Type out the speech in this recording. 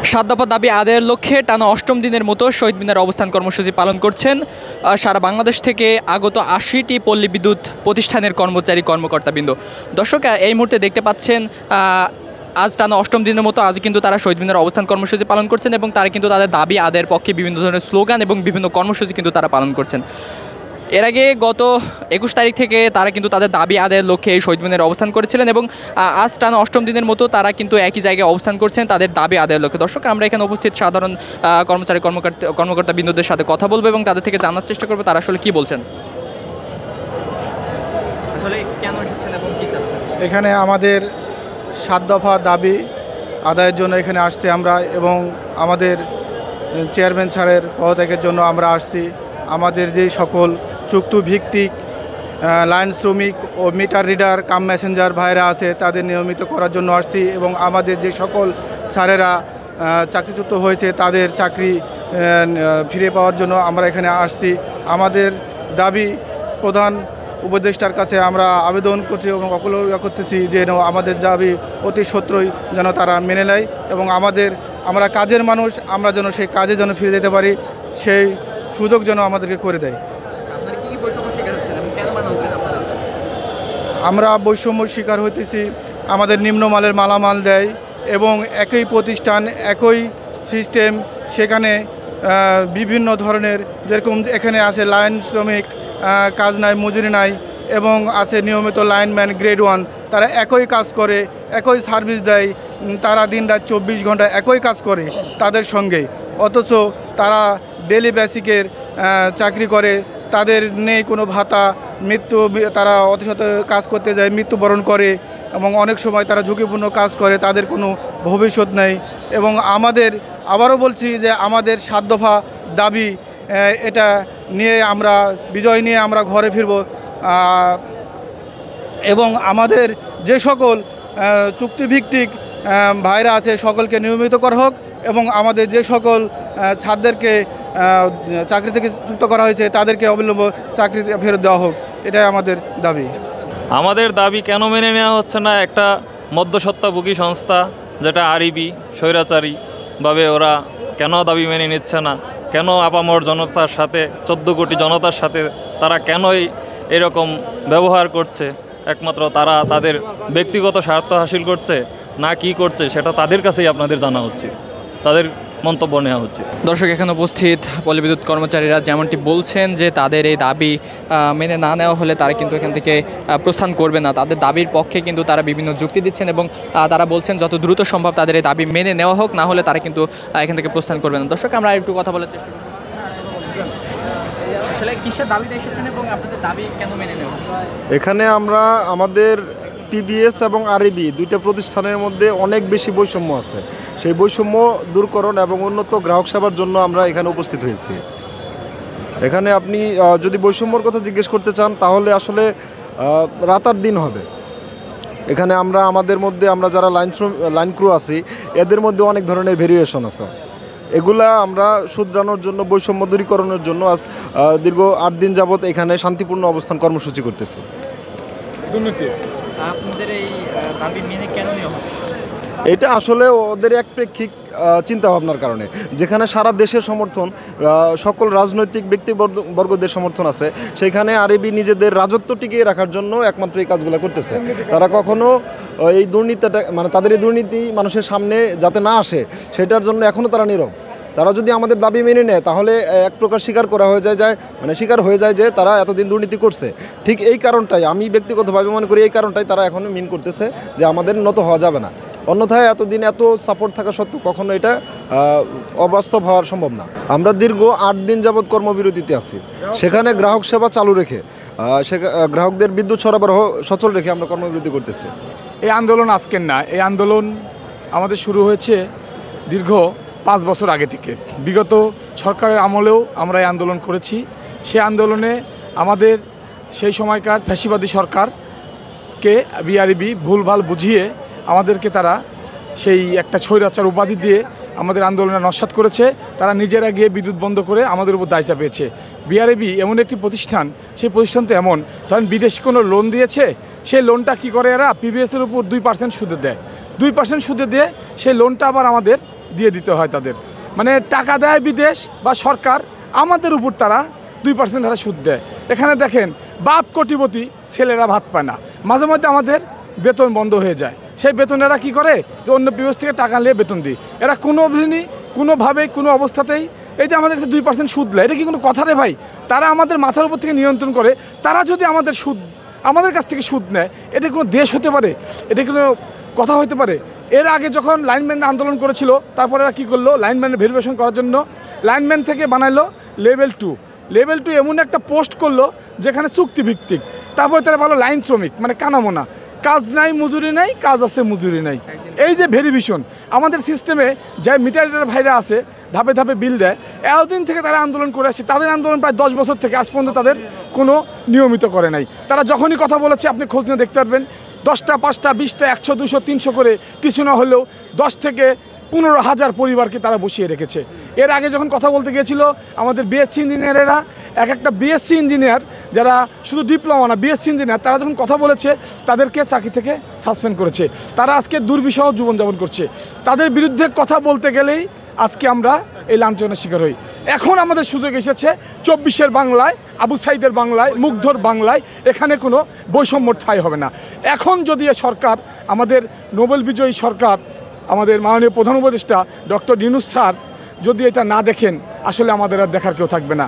সাত দফা দাবি আদায়ের লক্ষ্যে টানা অষ্টম দিনের মতো শহীদ মিনারে অবস্থান কর্মসূচি পালন করছেন সারা বাংলাদেশ থেকে আগত ৮০টি পল্লী বিদ্যুৎ প্রতিষ্ঠানের কর্মচারী কর্মকর্তাবৃন্দ। দর্শক, এই মুহূর্তে দেখতে পাচ্ছেন আজ টানা অষ্টম দিনের মতো আজ কিন্তু তারা শহীদ মিনারে অবস্থান কর্মসূচি পালন করছেন এবং তারা কিন্তু তাদের দাবি আদায়ের পক্ষে বিভিন্ন ধরনের স্লোগান এবং বিভিন্ন কর্মসূচি কিন্তু তারা পালন করছেন। এর আগে গত ২১ তারিখ থেকে তারা কিন্তু তাদের দাবি আদায়ের লক্ষ্যে এই শহীদ মিনারে অবস্থান করেছিলেন এবং আজ টানা অষ্টম দিনের মতো তারা কিন্তু একই জায়গায় অবস্থান করছেন তাদের দাবি আদায়ের লক্ষ্যে। দর্শক, আমরা এখানে উপস্থিত সাধারণ কর্মচারী কর্মকর্তা বিন্দুদের সাথে কথা বলবো এবং তাদের থেকে জানার চেষ্টা করবো তারা আসলে কি বলছেন, আসলে কেন এসেছেন এবং কি চাচ্ছেন। এখানে আমাদের ৭ দফা দাবি আদায়ের জন্য এখানে আসছি আমরা, এবং আমাদের চেয়ারম্যান স্যারের পদত্যাগের জন্য আমরা আসছি। আমাদের যে সকল চুক্তিভিত্তিক লাইন শ্রমিক ও মিটার রিডার কাম মেসেঞ্জার ভাইরা আছে তাদের নিয়মিত করার জন্য আসছি, এবং আমাদের যে সকল স্যারেরা চাকরিচ্যুত হয়েছে তাদের চাকরি ফিরে পাওয়ার জন্য আমরা এখানে আসছি। আমাদের দাবি প্রধান উপদেষ্টার কাছে আমরা আবেদন করছি এবং অকুলতা করতেছি যে আমাদের দাবি অতি সত্ত্বই যেন তারা মেনে নেয় এবং আমরা কাজের মানুষ, আমরা যেন সেই কাজে যেন ফিরে যেতে পারি, সেই সুযোগ যেন আমাদেরকে করে দেয়। আমরা বৈষম্য শিকার হইতেছি, আমাদের নিম্নমানের মালামাল দেয় এবং একই প্রতিষ্ঠান একই সিস্টেম, সেখানে বিভিন্ন ধরনের যেরকম এখানে আছে লাইন শ্রমিক, কাজ নাই, মজুরি নাই, এবং আছে নিয়মিত লাইনম্যান গ্রেড 1, তারা একই কাজ করে, একই সার্ভিস দেয়, তারা দিনরাত ২৪ ঘন্টা একই কাজ করে তাদের সঙ্গে, অথচ তারা ডেলি বেসিকের চাকরি করে, তাদের নেই কোনো ভাতা, তারা অতিশত কাজ করতে যায়, মৃত্যুবরণ করে, এবং অনেক সময় তারা ঝুঁকিপূর্ণ কাজ করে, তাদের কোনো ভবিষ্যৎ নেই। এবং আবারও বলছি যে আমাদের ৭ দফা দাবি এটা নিয়ে আমরা বিজয় নিয়ে আমরা ঘরে ফিরব, এবং আমাদের যে সকল চুক্তিভিত্তিক ভাইরা আছে সকলকে নিয়মিত করা হোক, এবং আমাদের যে সকল ছাত্রদেরকে চাকরি থেকে যুক্ত করা হয়েছে তাদেরকে অবিলম্বে চাকরি ফেরত দেওয়া হোক, এটাই আমাদের দাবি। আমাদের দাবি কেন মেনে নেওয়া হচ্ছে না? একটা মধ্যস্বত্বভোগী সংস্থা যেটা আরইবি স্বৈরাচারীভাবে ওরা কেন দাবি মেনে নিচ্ছে না? কেন আপামর জনতার সাথে ১৪ কোটি জনতার সাথে তারা কেনই এরকম ব্যবহার করছে? একমাত্র তারা তাদের ব্যক্তিগত স্বার্থ হাসিল করছে না কি করছে সেটা তাদের কাছেই আপনাদের জানা উচিত, তাদের মন্তব্য নেওয়া উচিত। দর্শক, এখানে উপস্থিত পল্লী বিদ্যুৎ কর্মচারীরা যেমনটি বলছেন যে তাদের এই দাবি মেনে না নেওয়া হলে তারা কিন্তু এখান থেকে প্রস্থান করবে না, তাদের দাবির পক্ষে কিন্তু তারা বিভিন্ন যুক্তি দিচ্ছেন এবং তারা বলছেন যত দ্রুত সম্ভব তাদের এই দাবি মেনে নেওয়া হোক, না হলে তারা কিন্তু এখান থেকে প্রস্থান করবে না। দর্শক, আমরা একটু কথা বলার চেষ্টা করব, আসলে কিসের দাবিতে এসেছেন এবং আপনাদের দাবি কেন মেনে নেওয়া? এখানে আমরা আমাদের পিবিএস এবং আরইবি দুইটা প্রতিষ্ঠানের মধ্যে অনেক বেশি বৈষম্য আছে, সেই বৈষম্য দূরকরণ এবং উন্নত গ্রাহক সেবার জন্য আমরা এখানে উপস্থিত হয়েছি। এখানে আপনি যদি বৈষম্যর কথা জিজ্ঞেস করতে চান তাহলে আসলে রাত আর দিন হবে। এখানে আমাদের মধ্যে আমরা যারা লাইন ক্রু আছি এদের মধ্যে অনেক ধরনের ভেরিয়েশন আছে, এগুলা আমরা শুধরানোর জন্য, বৈষম্য দূরীকরণের জন্য আজ দীর্ঘ ৮ দিন যাবৎ এখানে শান্তিপূর্ণ অবস্থান কর্মসূচি করতেছি। আপনাদের এই দাবি মেনে কেন নেওয়া হচ্ছে? এটা আসলে ওদের একপ্রেক্ষিক চিন্তাভাবনার কারণে, যেখানে সারা দেশের সমর্থন, সকল রাজনৈতিক ব্যক্তিবর্গদের সমর্থন আছে, সেখানে আরইবি নিজেদের রাজত্ব টিকিয়ে রাখার জন্য একমাত্র এই কাজগুলো করতেছে। তারা কখনো এই দুর্নীতিটা তাদের এই দুর্নীতি মানুষের সামনে যাতে না আসে সেটার জন্য এখনও তারা নীরব। তারা যদি আমাদের দাবি মেনে নেয় তাহলে এক প্রকার স্বীকার হয়ে যায় যে তারা এতদিন দুর্নীতি করছে। ঠিক এই কারণটাই আমি ব্যক্তিগতভাবে মনে করি, এই কারণটাই তারা এখনও মিন করতেছে যে আমাদের নত হওয়া যাবে না। অন্যথায় এতদিন এত সাপোর্ট থাকা সত্ত্বেও কখনো এটা অবাস্তব হওয়ার সম্ভব না। আমরা দীর্ঘ ৮ দিন যাবৎ কর্মবিরতিতে আছি, সেখানে গ্রাহক সেবা চালু রেখে গ্রাহকদের বিদ্যুৎ সরবরাহ সচল রেখে আমরা কর্মবিরতি করতেছি। এই আন্দোলন আজকের না, এই আন্দোলন আমাদের শুরু হয়েছে দীর্ঘ 5 বছর আগে থেকে। বিগত সরকারের আমলেও আমরা এই আন্দোলন করেছি। সেই আন্দোলনে আমাদের সেই সময়কার ফ্যাসিবাদী সরকারকে বিআরইবি ভুলভাল বুঝিয়ে আমাদেরকে তারা সেই একটা স্বৈরাচার উপাধি দিয়ে আমাদের আন্দোলনে নস্যাৎ করেছে। তারা নিজেরা গিয়ে বিদ্যুৎ বন্ধ করে আমাদের উপর দায় চাপিয়েছে। বিআরইবি এমন একটি প্রতিষ্ঠান, সেই প্রতিষ্ঠান তো এমন, ধরেন বিদেশে কোনো লোন দিয়েছে, সেই লোনটা কি করে এরা পিবিএসের উপর 2% সুদে দেয়, 2% সুদে দিয়ে সেই লোনটা আবার আমাদের দিয়ে দিতে হয় তাদের। মানে টাকা দেয় বিদেশ বা সরকার, আমাদের উপর তারা 2% হারে সুদ দেয়। এখানে দেখেন বাপ কোটিপতি, ছেলেরা ভাত পায় না, মাঝে মধ্যে আমাদের বেতন বন্ধ হয়ে যায়। সেই বেতন এরা কী করে, যে অন্য বিদেশ থেকে টাকা নিয়ে বেতন দিই। এরা কোনোভাবে কোনো অবস্থাতেই এই যে আমাদের কাছে 2% সুদ নেয়, এটা কি কোনো কথা রে ভাই? তারা আমাদের মাথার উপর থেকে নিয়ন্ত্রণ করে। তারা যদি আমাদের কাছ থেকে সুদ নেয়, এটা কোনো দেশ হতে পারে? এটা কোনো কথা হতে পারে? এর আগে যখন লাইনম্যান আন্দোলন করেছিল, তারপরে এরা কী করলো, লাইনম্যানের ভেরিফিকেশন করার জন্য লাইনম্যান থেকে বানাইলো লেভেল 2। লেভেল 2 এমন একটা পোস্ট করলো যেখানে চুক্তিভিত্তিক। তারপরে তারা ভালো লাইন শ্রমিক, মানে কানামোনা, কাজ নাই মজুরি নাই, কাজ আছে মজুরি নাই। এই যে ভেরিফিকেশন আমাদের সিস্টেমে যে মিটারের ভাইরা আছে, ধাপে ধাপে বিল দেয়, এতদিন থেকে তারা আন্দোলন করে আসছে। তাদের আন্দোলন প্রায় 10 বছর থেকে আজ পর্যন্ত তাদের কোনো নিয়মিত করে নাই। তারা যখনই কথা বলেছে আপনি খোঁজ নিয়ে দেখতে পারবেন, 10টা 5টা 20টা 100 200 300 করে, কিছু না হলেও 10 থেকে 15,000 পরিবারকে তারা বসিয়ে রেখেছে। এর আগে যখন কথা বলতে গিয়েছিল আমাদের বিএসসি ইঞ্জিনিয়ারেরা, একটা বিএসসি ইঞ্জিনিয়ার যারা শুধু ডিপ্লোমা না, বিএসসি ইঞ্জিনিয়ার, তারা যখন কথা বলেছে তাদেরকে চাকরি থেকে সাসপেন্ড করেছে। তারা আজকে দুর্বিষহ জীবনযাপন করছে। তাদের বিরুদ্ধে কথা বলতে গেলেই আজকে আমরা এই লাঞ্ছনার শিকার হই। এখন আমাদের সুযোগ এসেছে 24-এর বাংলায়, আবু সাইদের বাংলায়, মুগ্ধর বাংলায়, এখানে কোনো বৈষম্য ঠাঁই হবে না। এখন যদি সরকার, আমাদের নোবেল বিজয়ী সরকার, আমাদের মাননীয় প্রধান উপদেষ্টা ডক্টর ইউনূস স্যার যদি এটা না দেখেন, আসলে আমাদের আর দেখার কেউ থাকবে না।